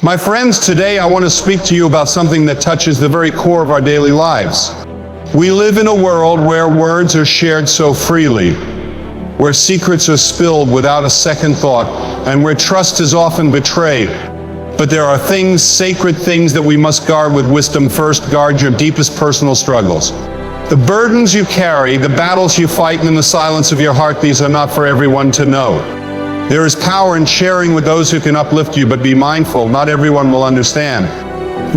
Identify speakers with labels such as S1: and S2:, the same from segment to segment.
S1: My friends, today I want to speak to you about something that touches the very core of our daily lives. We live in a world where words are shared so freely, where secrets are spilled without a second thought, and where trust is often betrayed. But there are things, sacred things, that we must guard with wisdom. First, guard your deepest personal struggles. The burdens you carry, the battles you fight in the silence of your heart, these are not for everyone to know. There is power in sharing with those who can uplift you, but be mindful, not everyone will understand.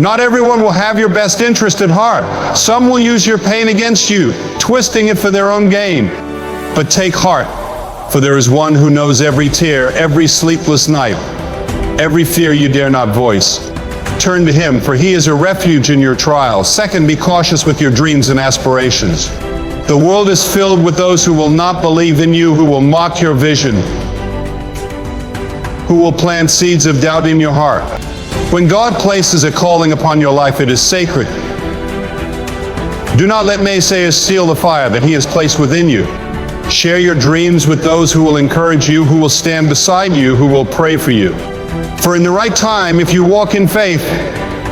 S1: Not everyone will have your best interest at heart. Some will use your pain against you, twisting it for their own gain. But take heart, for there is one who knows every tear, every sleepless night, every fear you dare not voice. Turn to him, for he is a refuge in your trials. Second, be cautious with your dreams and aspirations. The world is filled with those who will not believe in you, who will mock your vision, who will plant seeds of doubt in your heart. When God places a calling upon your life, it is sacred. Do not let naysayers steal the fire that he has placed within you. Share your dreams with those who will encourage you, who will stand beside you, who will pray for you. For in the right time, if you walk in faith,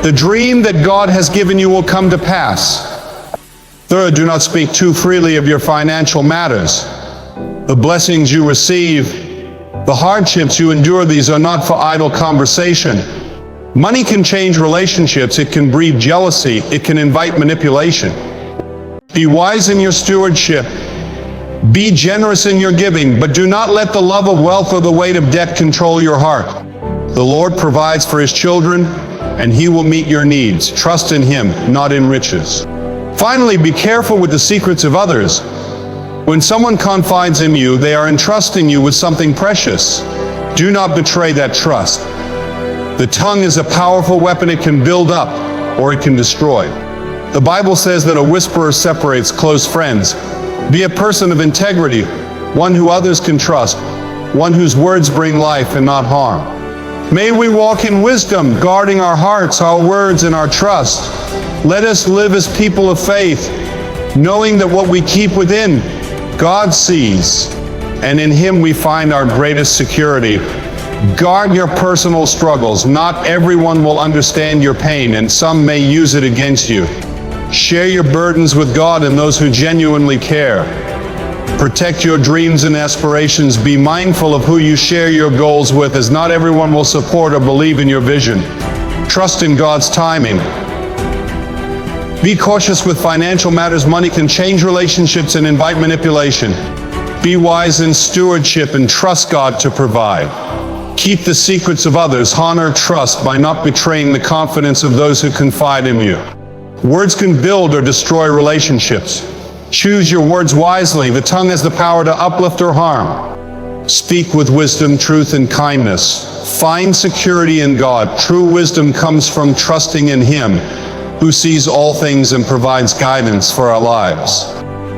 S1: the dream that God has given you will come to pass. Third, do not speak too freely of your financial matters. The blessings you receive, the hardships you endure, these are not for idle conversation. Money can change relationships, it can breed jealousy, it can invite manipulation. Be wise in your stewardship. Be generous in your giving, but do not let the love of wealth or the weight of debt control your heart. The Lord provides for his children, and he will meet your needs. Trust in him, not in riches. Finally, be careful with the secrets of others. When someone confides in you, they are entrusting you with something precious. Do not betray that trust. The tongue is a powerful weapon. It can build up or it can destroy. The Bible says that a whisperer separates close friends. Be a person of integrity, one who others can trust, one whose words bring life and not harm. May we walk in wisdom, guarding our hearts, our words, and our trust. Let us live as people of faith, knowing that what we keep within, God sees, and in him we find our greatest security. Guard your personal struggles. Not everyone will understand your pain, and some may use it against you. Share your burdens with God and those who genuinely care. Protect your dreams and aspirations. Be mindful of who you share your goals with, as not everyone will support or believe in your vision. Trust in God's timing. Be cautious with financial matters. Money can change relationships and invite manipulation. Be wise in stewardship and trust God to provide. Keep the secrets of others. Honor trust by not betraying the confidence of those who confide in you. Words can build or destroy relationships. Choose your words wisely. The tongue has the power to uplift or harm. Speak with wisdom, truth, and kindness. Find security in God. True wisdom comes from trusting in him, who sees all things and provides guidance for our lives.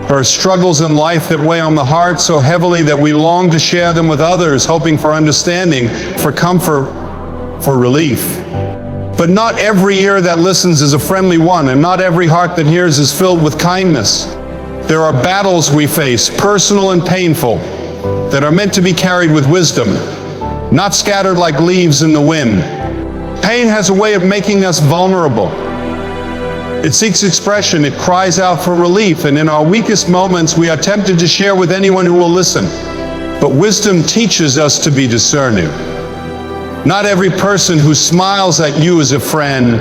S1: There are struggles in life that weigh on the heart so heavily that we long to share them with others, hoping for understanding, for comfort, for relief. But not every ear that listens is a friendly one, and not every heart that hears is filled with kindness. There are battles we face, personal and painful, that are meant to be carried with wisdom, not scattered like leaves in the wind. Pain has a way of making us vulnerable. It seeks expression, it cries out for relief, and in our weakest moments we are tempted to share with anyone who will listen. But wisdom teaches us to be discerning. Not every person who smiles at you is a friend,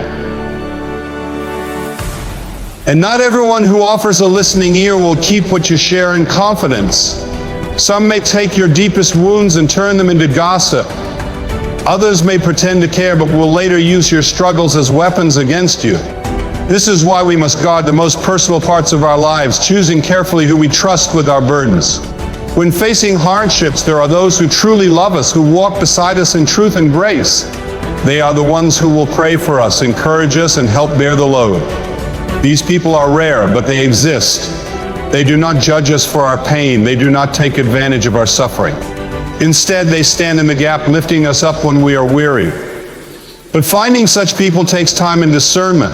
S1: and not everyone who offers a listening ear will keep what you share in confidence. Some may take your deepest wounds and turn them into gossip. Others may pretend to care, but will later use your struggles as weapons against you. This is why we must guard the most personal parts of our lives, choosing carefully who we trust with our burdens. When facing hardships, there are those who truly love us, who walk beside us in truth and grace. They are the ones who will pray for us, encourage us, and help bear the load. These people are rare, but they exist. They do not judge us for our pain. They do not take advantage of our suffering. Instead, they stand in the gap, lifting us up when we are weary. But finding such people takes time and discernment.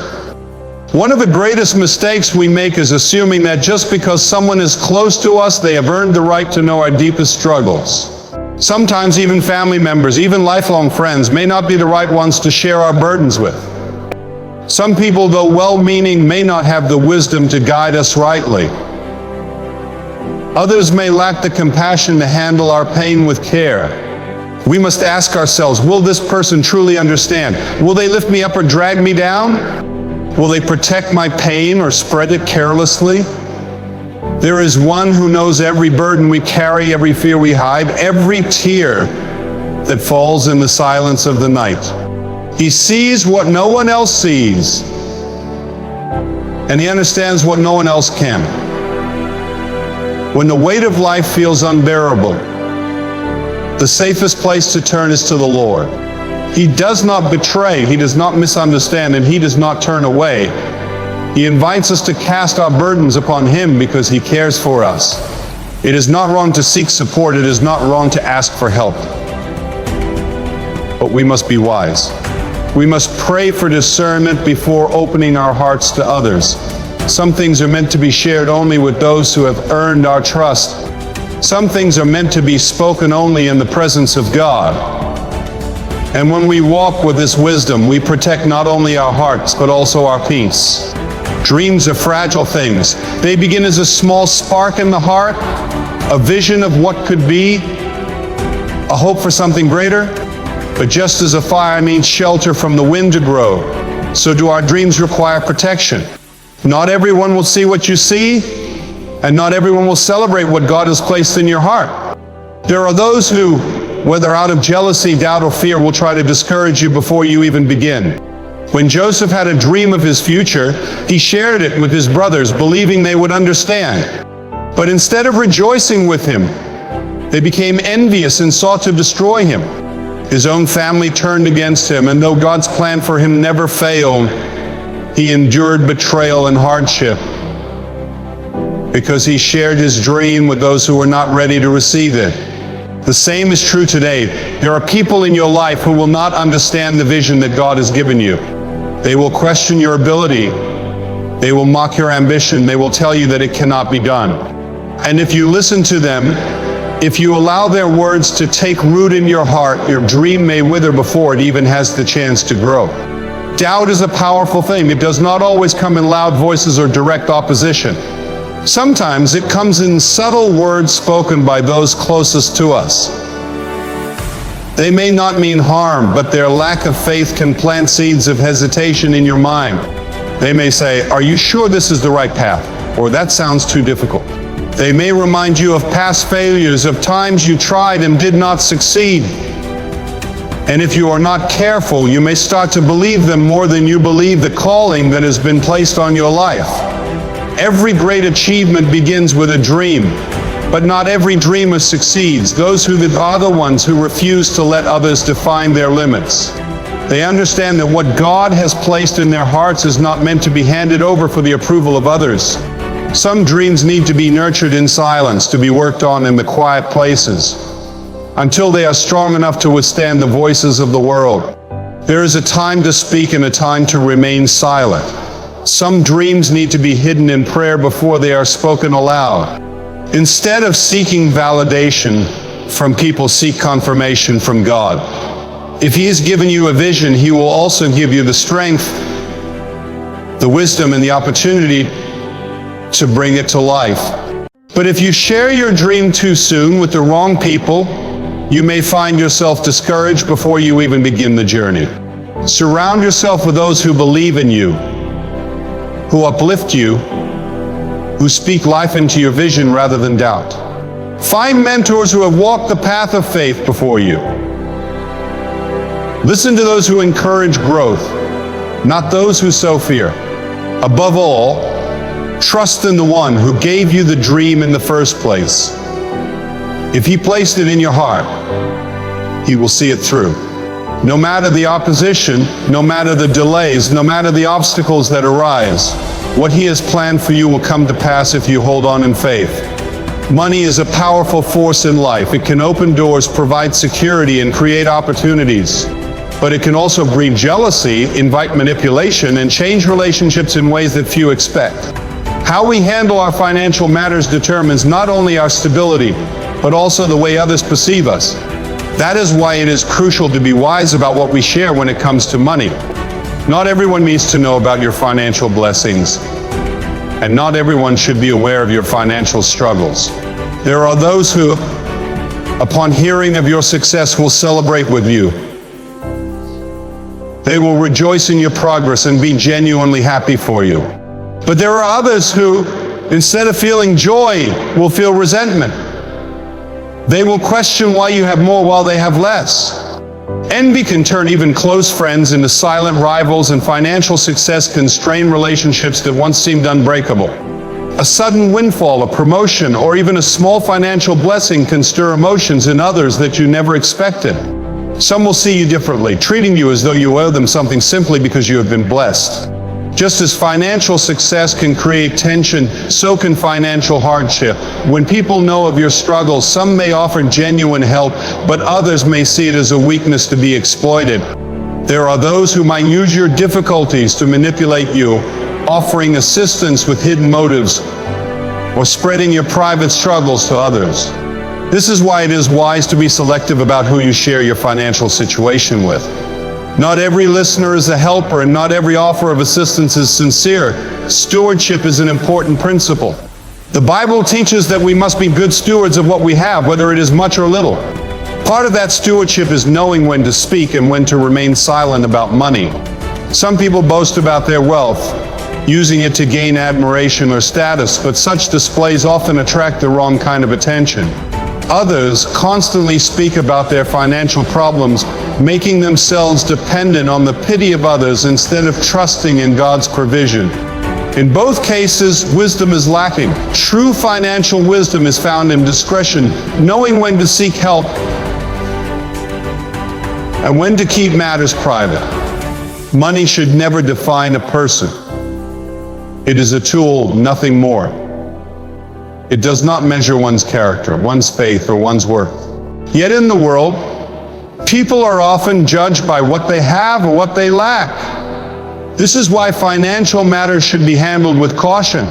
S1: One of the greatest mistakes we make is assuming that just because someone is close to us, they have earned the right to know our deepest struggles. Sometimes even family members, even lifelong friends, may not be the right ones to share our burdens with. Some people, though well-meaning, may not have the wisdom to guide us rightly. Others may lack the compassion to handle our pain with care. We must ask ourselves, will this person truly understand? Will they lift me up or drag me down? Will they protect my pain or spread it carelessly? There is one who knows every burden we carry, every fear we hide, every tear that falls in the silence of the night. He sees what no one else sees, and he understands what no one else can. When the weight of life feels unbearable, the safest place to turn is to the Lord. He does not betray, he does not misunderstand, and he does not turn away. He invites us to cast our burdens upon him because he cares for us. It is not wrong to seek support, it is not wrong to ask for help. But we must be wise. We must pray for discernment before opening our hearts to others. Some things are meant to be shared only with those who have earned our trust. Some things are meant to be spoken only in the presence of God. And when we walk with this wisdom, we protect not only our hearts, but also our peace. Dreams are fragile things. They begin as a small spark in the heart, a vision of what could be, a hope for something greater. But just as a fire needs shelter from the wind to grow, so do our dreams require protection. Not everyone will see what you see, and not everyone will celebrate what God has placed in your heart. There are those who, whether out of jealousy, doubt, or fear, will try to discourage you before you even begin. When Joseph had a dream of his future, he shared it with his brothers, believing they would understand. But instead of rejoicing with him, they became envious and sought to destroy him. His own family turned against him, and though God's plan for him never failed, he endured betrayal and hardship because he shared his dream with those who were not ready to receive it. The same is true today. There are people in your life who will not understand the vision that God has given you. They will question your ability. They will mock your ambition. They will tell you that it cannot be done. And if you listen to them, if you allow their words to take root in your heart, your dream may wither before it even has the chance to grow. Doubt is a powerful thing. It does not always come in loud voices or direct opposition. Sometimes it comes in subtle words spoken by those closest to us. They may not mean harm, but their lack of faith can plant seeds of hesitation in your mind. They may say, "Are you sure this is the right path?" Or, "That sounds too difficult." They may remind you of past failures, of times you tried and did not succeed. And if you are not careful, you may start to believe them more than you believe the calling that has been placed on your life. Every great achievement begins with a dream, but not every dreamer succeeds. Those are the ones who refuse to let others define their limits. They understand that what God has placed in their hearts is not meant to be handed over for the approval of others. Some dreams need to be nurtured in silence, to be worked on in the quiet places, until they are strong enough to withstand the voices of the world. There is a time to speak and a time to remain silent. Some dreams need to be hidden in prayer before they are spoken aloud. Instead of seeking validation from people, seek confirmation from God. If He has given you a vision, He will also give you the strength, the wisdom, and the opportunity to bring it to life. But if you share your dream too soon with the wrong people, you may find yourself discouraged before you even begin the journey. Surround yourself with those who believe in you, who uplift you, who speak life into your vision rather than doubt. Find mentors who have walked the path of faith before you. Listen to those who encourage growth, not those who sow fear. Above all, trust in the one who gave you the dream in the first place. If He placed it in your heart, He will see it through. No matter the opposition, no matter the delays, no matter the obstacles that arise, what He has planned for you will come to pass if you hold on in faith. Money is a powerful force in life. It can open doors, provide security, and create opportunities. But it can also breed jealousy, invite manipulation, and change relationships in ways that few expect. How we handle our financial matters determines not only our stability, but also the way others perceive us. That is why it is crucial to be wise about what we share when it comes to money. Not everyone needs to know about your financial blessings, and not everyone should be aware of your financial struggles. There are those who, upon hearing of your success, will celebrate with you. They will rejoice in your progress and be genuinely happy for you. But there are others who, instead of feeling joy, will feel resentment. They will question why you have more while they have less. Envy can turn even close friends into silent rivals, and financial success can strain relationships that once seemed unbreakable. A sudden windfall, a promotion, or even a small financial blessing can stir emotions in others that you never expected. Some will see you differently, treating you as though you owe them something simply because you have been blessed. Just as financial success can create tension, so can financial hardship. When people know of your struggles, some may offer genuine help, but others may see it as a weakness to be exploited. There are those who might use your difficulties to manipulate you, offering assistance with hidden motives, or spreading your private struggles to others. This is why it is wise to be selective about who you share your financial situation with. Not every listener is a helper, and not every offer of assistance is sincere. Stewardship is an important principle. The Bible teaches that we must be good stewards of what we have, whether it is much or little. Part of that stewardship is knowing when to speak and when to remain silent about money. Some people boast about their wealth, using it to gain admiration or status, but such displays often attract the wrong kind of attention. Others constantly speak about their financial problems, making themselves dependent on the pity of others instead of trusting in God's provision. In both cases, wisdom is lacking. True financial wisdom is found in discretion, knowing when to seek help and when to keep matters private. Money should never define a person. It is a tool, nothing more. It does not measure one's character, one's faith, or one's worth. Yet in the world, people are often judged by what they have or what they lack. This is why financial matters should be handled with caution.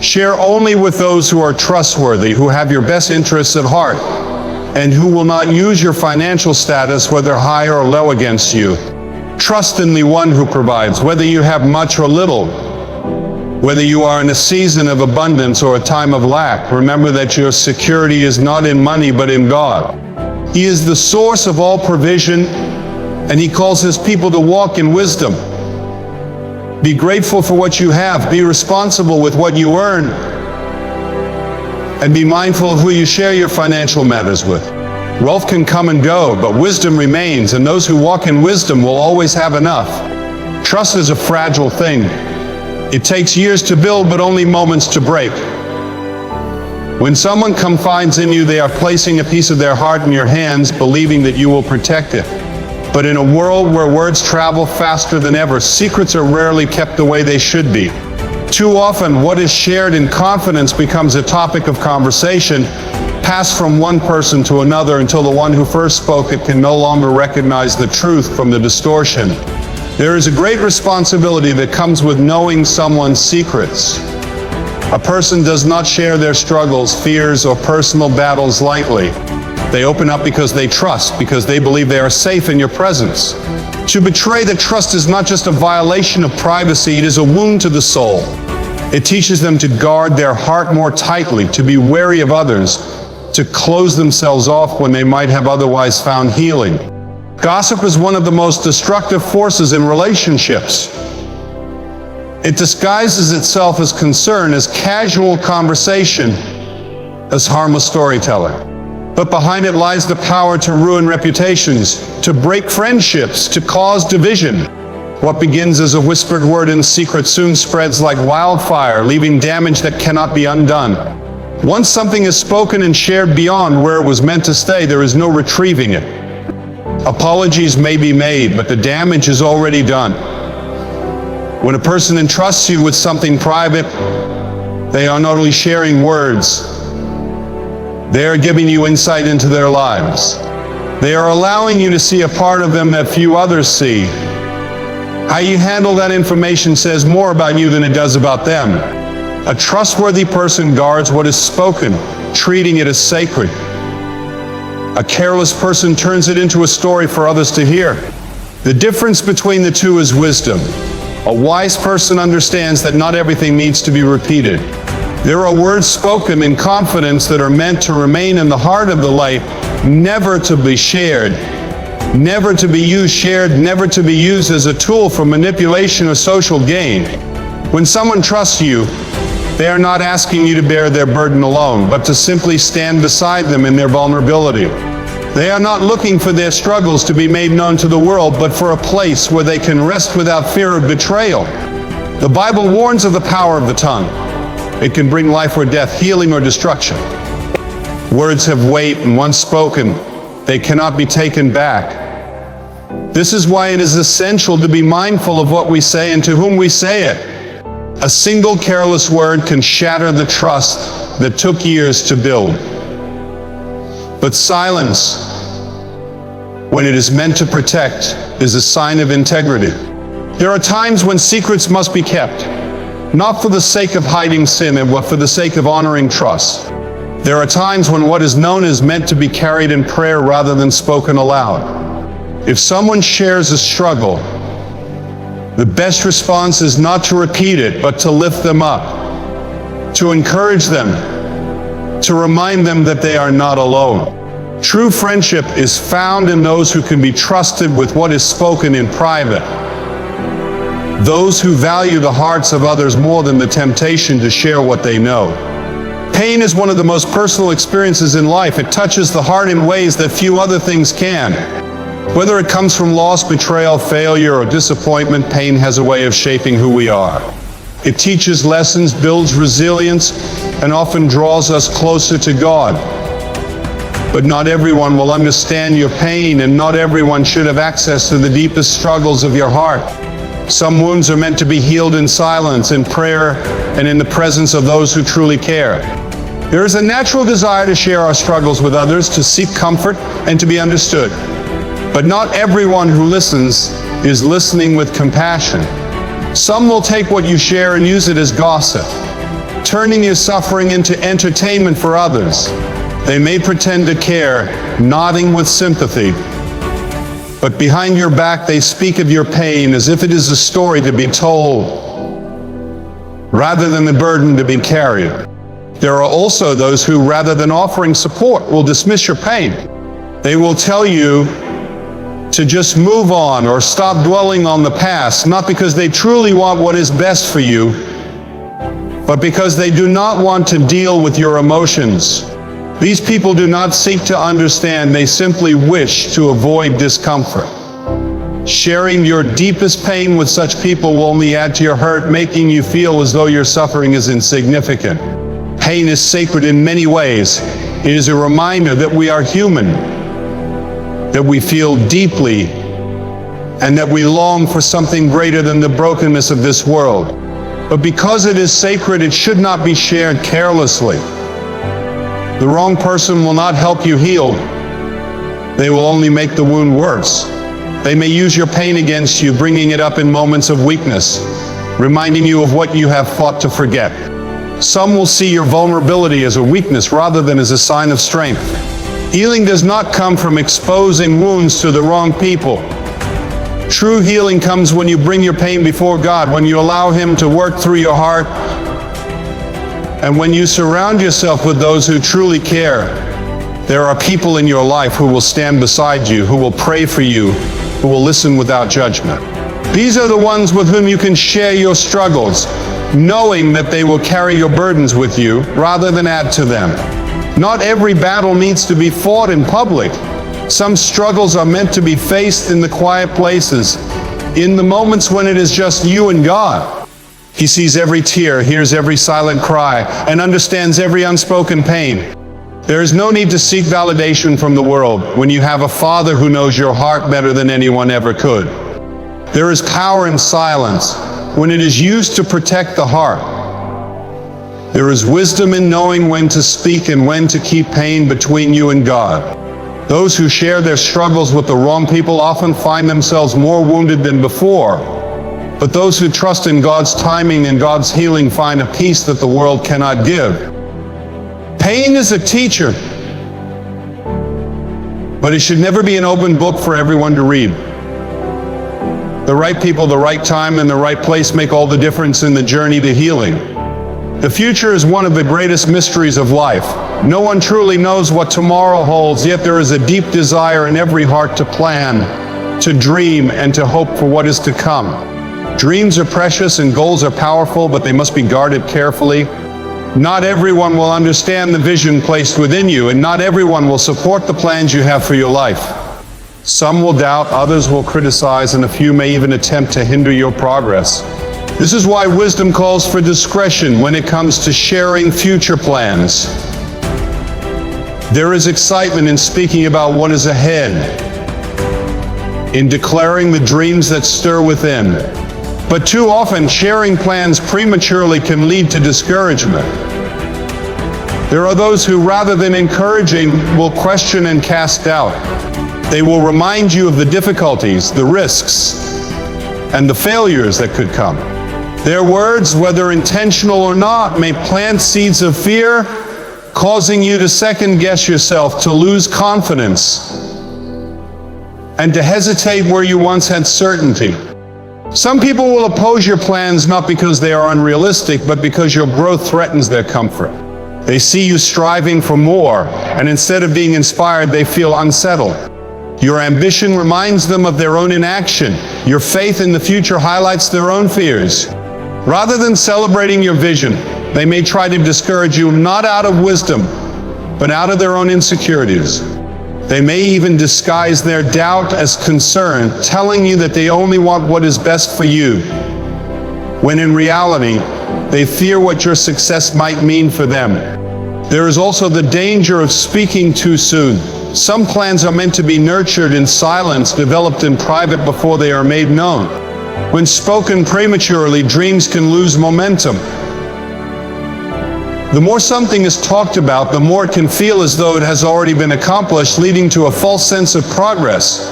S1: Share only with those who are trustworthy, who have your best interests at heart, and who will not use your financial status, whether high or low, against you. Trust in the one who provides, whether you have much or little. Whether you are in a season of abundance or a time of lack, remember that your security is not in money but in God. He is the source of all provision, and He calls His people to walk in wisdom. Be grateful for what you have, be responsible with what you earn, and be mindful of who you share your financial matters with. Wealth can come and go, but wisdom remains, and those who walk in wisdom will always have enough. Trust is a fragile thing. It takes years to build, but only moments to break. When someone confides in you, they are placing a piece of their heart in your hands, believing that you will protect it. But in a world where words travel faster than ever, secrets are rarely kept the way they should be. Too often, what is shared in confidence becomes a topic of conversation, passed from one person to another until the one who first spoke it can no longer recognize the truth from the distortion. There is a great responsibility that comes with knowing someone's secrets. A person does not share their struggles, fears, or personal battles lightly. They open up because they trust, because they believe they are safe in your presence. To betray the trust is not just a violation of privacy, it is a wound to the soul. It teaches them to guard their heart more tightly, to be wary of others, to close themselves off when they might have otherwise found healing. Gossip is one of the most destructive forces in relationships. It disguises itself as concern, as casual conversation, as harmless storytelling. But behind it lies the power to ruin reputations, to break friendships, to cause division. What begins as a whispered word in secret soon spreads like wildfire, leaving damage that cannot be undone. Once something is spoken and shared beyond where it was meant to stay, there is no retrieving it. Apologies may be made, but the damage is already done. When a person entrusts you with something private, they are not only sharing words, they are giving you insight into their lives. They are allowing you to see a part of them that few others see. How you handle that information says more about you than it does about them. A trustworthy person guards what is spoken, treating it as sacred. A careless person turns it into a story for others to hear. The difference between the two is wisdom. A wise person understands that not everything needs to be repeated. There are words spoken in confidence that are meant to remain in the heart of the life, never to be shared, never to be shared, never to be used as a tool for manipulation or social gain. When someone trusts you, they are not asking you to bear their burden alone, but to simply stand beside them in their vulnerability. They are not looking for their struggles to be made known to the world, but for a place where they can rest without fear of betrayal. The Bible warns of the power of the tongue. It can bring life or death, healing or destruction. Words have weight, and once spoken, they cannot be taken back. This is why it is essential to be mindful of what we say and to whom we say it. A single careless word can shatter the trust that took years to build. But silence, when it is meant to protect, is a sign of integrity. There are times when secrets must be kept, not for the sake of hiding sin, but for the sake of honoring trust. There are times when what is known is meant to be carried in prayer rather than spoken aloud. If someone shares a struggle, the best response is not to repeat it, but to lift them up, to encourage them, to remind them that they are not alone. True friendship is found in those who can be trusted with what is spoken in private. Those who value the hearts of others more than the temptation to share what they know. Pain is one of the most personal experiences in life. It touches the heart in ways that few other things can. Whether it comes from loss, betrayal, failure, or disappointment, pain has a way of shaping who we are. It teaches lessons, builds resilience, and often draws us closer to God. But not everyone will understand your pain, and not everyone should have access to the deepest struggles of your heart. Some wounds are meant to be healed in silence, in prayer, and in the presence of those who truly care. There is a natural desire to share our struggles with others, to seek comfort, and to be understood. But not everyone who listens is listening with compassion. Some will take what you share and use it as gossip, turning your suffering into entertainment for others. They may pretend to care, nodding with sympathy, but behind your back they speak of your pain as if it is a story to be told, rather than the burden to be carried. There are also those who, rather than offering support, will dismiss your pain. They will tell you to just move on or stop dwelling on the past, not because they truly want what is best for you, but because they do not want to deal with your emotions. These people do not seek to understand, they simply wish to avoid discomfort. Sharing your deepest pain with such people will only add to your hurt, making you feel as though your suffering is insignificant. Pain is sacred in many ways. It is a reminder that we are human, that we feel deeply, and that we long for something greater than the brokenness of this world. But because it is sacred, it should not be shared carelessly. The wrong person will not help you heal. They will only make the wound worse. They may use your pain against you, bringing it up in moments of weakness, reminding you of what you have fought to forget. Some will see your vulnerability as a weakness rather than as a sign of strength. Healing does not come from exposing wounds to the wrong people. True healing comes when you bring your pain before God, when you allow Him to work through your heart, and when you surround yourself with those who truly care. There are people in your life who will stand beside you, who will pray for you, who will listen without judgment. These are the ones with whom you can share your struggles, knowing that they will carry your burdens with you rather than add to them. Not every battle needs to be fought in public. Some struggles are meant to be faced in the quiet places, in the moments when it is just you and God. He sees every tear, hears every silent cry, and understands every unspoken pain. There is no need to seek validation from the world when you have a Father who knows your heart better than anyone ever could. There is power in silence when it is used to protect the heart. There is wisdom in knowing when to speak and when to keep pain between you and God. Those who share their struggles with the wrong people often find themselves more wounded than before. But those who trust in God's timing and God's healing find a peace that the world cannot give. Pain is a teacher. But it should never be an open book for everyone to read. The right people, the right time, and the right place make all the difference in the journey to healing. The future is one of the greatest mysteries of life. No one truly knows what tomorrow holds, yet there is a deep desire in every heart to plan, to dream, and to hope for what is to come. Dreams are precious and goals are powerful, but they must be guarded carefully. Not everyone will understand the vision placed within you, and not everyone will support the plans you have for your life. Some will doubt, others will criticize, and a few may even attempt to hinder your progress. This is why wisdom calls for discretion when it comes to sharing future plans. There is excitement in speaking about what is ahead, in declaring the dreams that stir within. But too often, sharing plans prematurely can lead to discouragement. There are those who, rather than encouraging, will question and cast doubt. They will remind you of the difficulties, the risks, and the failures that could come. Their words, whether intentional or not, may plant seeds of fear, causing you to second-guess yourself, to lose confidence, and to hesitate where you once had certainty. Some people will oppose your plans not because they are unrealistic, but because your growth threatens their comfort. They see you striving for more, and instead of being inspired, they feel unsettled. Your ambition reminds them of their own inaction. Your faith in the future highlights their own fears. Rather than celebrating your vision, they may try to discourage you, not out of wisdom, but out of their own insecurities. They may even disguise their doubt as concern, telling you that they only want what is best for you, when in reality, they fear what your success might mean for them. There is also the danger of speaking too soon. Some plans are meant to be nurtured in silence, developed in private before they are made known. When spoken prematurely, dreams can lose momentum. The more something is talked about, the more it can feel as though it has already been accomplished, leading to a false sense of progress.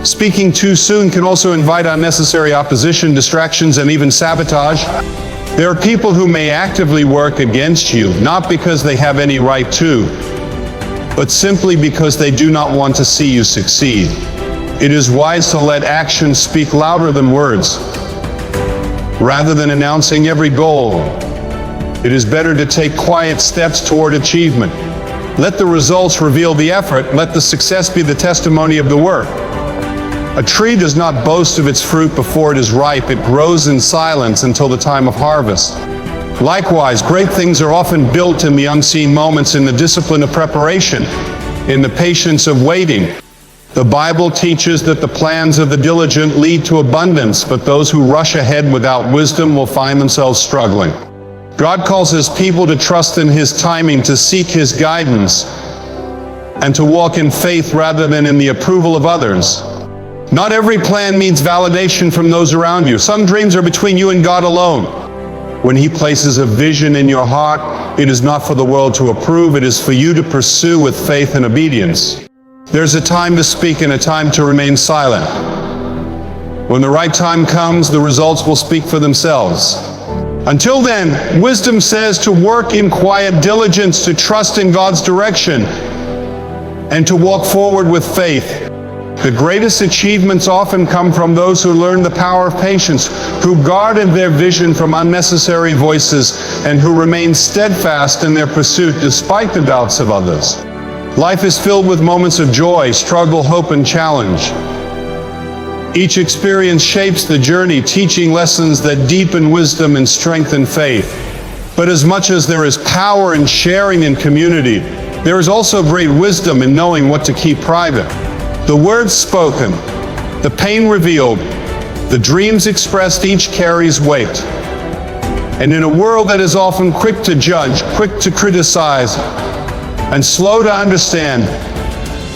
S1: Speaking too soon can also invite unnecessary opposition, distractions, and even sabotage. There are people who may actively work against you, not because they have any right to, but simply because they do not want to see you succeed. It is wise to let actions speak louder than words. Rather than announcing every goal, it is better to take quiet steps toward achievement. Let the results reveal the effort. Let the success be the testimony of the work. A tree does not boast of its fruit before it is ripe. It grows in silence until the time of harvest. Likewise, great things are often built in the unseen moments, in the discipline of preparation, in the patience of waiting. The Bible teaches that the plans of the diligent lead to abundance, but those who rush ahead without wisdom will find themselves struggling. God calls His people to trust in His timing, to seek His guidance, and to walk in faith rather than in the approval of others. Not every plan needs validation from those around you. Some dreams are between you and God alone. When He places a vision in your heart, it is not for the world to approve, it is for you to pursue with faith and obedience. There's a time to speak and a time to remain silent. When the right time comes, the results will speak for themselves. Until then, wisdom says to work in quiet diligence, to trust in God's direction, and to walk forward with faith. The greatest achievements often come from those who learn the power of patience, who guarded their vision from unnecessary voices, and who remain steadfast in their pursuit despite the doubts of others. Life is filled with moments of joy, struggle, hope, and challenge. Each experience shapes the journey, teaching lessons that deepen wisdom and strengthen faith. But as much as there is power in sharing in community, there is also great wisdom in knowing what to keep private. The words spoken, the pain revealed, the dreams expressed, each carries weight. And in a world that is often quick to judge, quick to criticize, and slow to understand,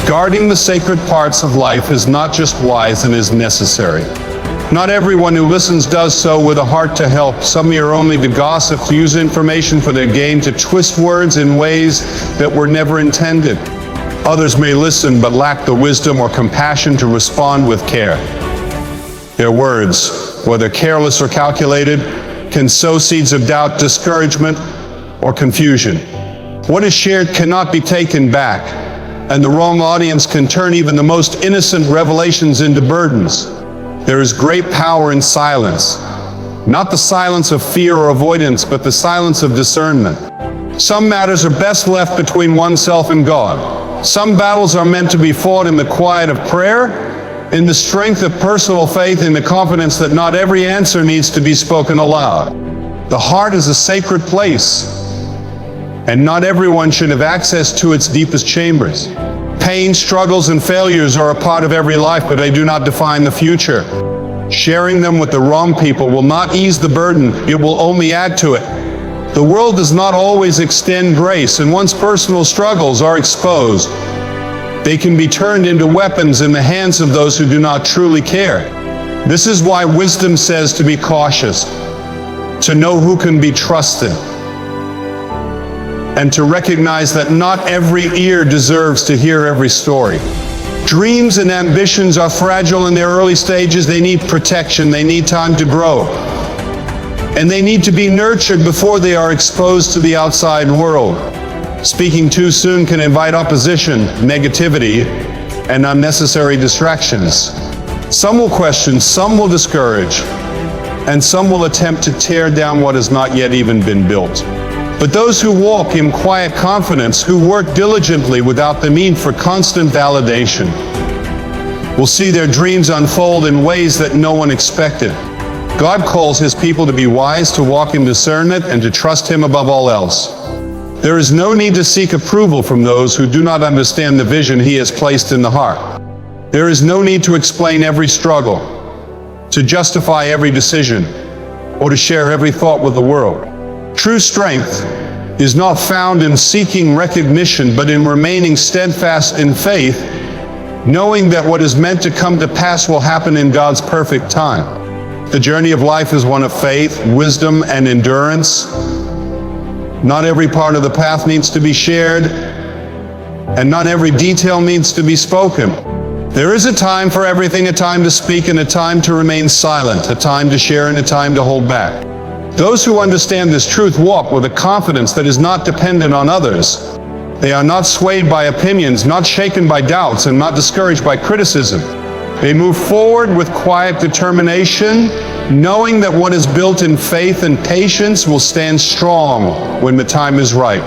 S1: guarding the sacred parts of life is not just wise and is necessary. Not everyone who listens does so with a heart to help. Some hear only to gossip, to use information for their gain, to twist words in ways that were never intended. Others may listen but lack the wisdom or compassion to respond with care. Their words, whether careless or calculated, can sow seeds of doubt, discouragement, or confusion. What is shared cannot be taken back, and the wrong audience can turn even the most innocent revelations into burdens. There is great power in silence. Not the silence of fear or avoidance, but the silence of discernment. Some matters are best left between oneself and God. Some battles are meant to be fought in the quiet of prayer, in the strength of personal faith, in the confidence that not every answer needs to be spoken aloud. The heart is a sacred place, and not everyone should have access to its deepest chambers. Pain, struggles, and failures are a part of every life, but they do not define the future. Sharing them with the wrong people will not ease the burden, it will only add to it. The world does not always extend grace, and once personal struggles are exposed, they can be turned into weapons in the hands of those who do not truly care. This is why wisdom says to be cautious, to know who can be trusted, and to recognize that not every ear deserves to hear every story. Dreams and ambitions are fragile in their early stages. They need protection, they need time to grow, and they need to be nurtured before they are exposed to the outside world. Speaking too soon can invite opposition, negativity, and unnecessary distractions. Some will question, some will discourage, and some will attempt to tear down what has not yet even been built. But those who walk in quiet confidence, who work diligently without the need for constant validation, will see their dreams unfold in ways that no one expected. God calls His people to be wise, to walk in discernment, and to trust Him above all else. There is no need to seek approval from those who do not understand the vision He has placed in the heart. There is no need to explain every struggle, to justify every decision, or to share every thought with the world. True strength is not found in seeking recognition, but in remaining steadfast in faith, knowing that what is meant to come to pass will happen in God's perfect time. The journey of life is one of faith, wisdom, and endurance. Not every part of the path needs to be shared, and not every detail needs to be spoken. There is a time for everything, a time to speak and a time to remain silent, a time to share and a time to hold back. Those who understand this truth walk with a confidence that is not dependent on others. They are not swayed by opinions, not shaken by doubts, and not discouraged by criticism. They move forward with quiet determination, knowing that what is built in faith and patience will stand strong when the time is right.